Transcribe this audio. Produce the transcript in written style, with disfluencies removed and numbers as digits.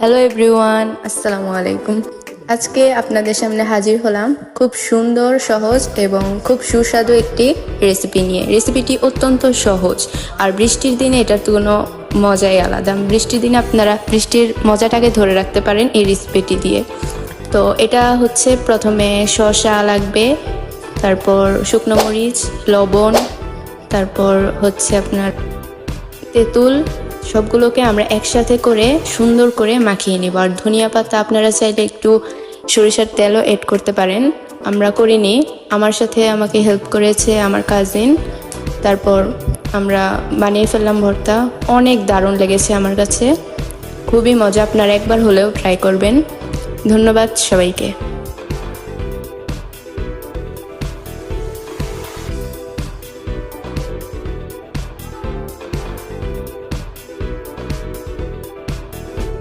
Hello everyone, আসসালামু আলাইকুম। আজকে আপনাদের সামনে হাজির হলাম খুব সুন্দর, সহজ এবং খুব সুস্বাদু একটি রেসিপি নিয়ে। রেসিপিটি অত্যন্ত সহজ আর বৃষ্টির দিনে এটার তো কোনো মজাই আলাদা। বৃষ্টির দিনে আপনারা বৃষ্টির মজাটাকে ধরে রাখতে পারেন এই রেসিপিটি দিয়ে। তো এটা হচ্ছে প্রথমে শসা লাগবে, তারপর শুকনো মরিচ, লবণ, তারপর হচ্ছে আপনার তেঁতুল। সবগুলোকে আমরা একসাথে করে সুন্দর করে মাখিয়ে নিব। আর ধনিয়া পাতা আপনারা চাইলে একটু সরিষার তেলও এড করতে পারেন, আমরা করিনি। আমার সাথে আমাকে হেল্প করেছে আমার কাজিন। তারপর আমরা বানিয়ে ফেললাম ভর্তা। অনেক দারুণ লেগেছে আমার কাছে, খুবই মজা। আপনারা একবার হলেও ট্রাই করবেন। ধন্যবাদ সবাইকে।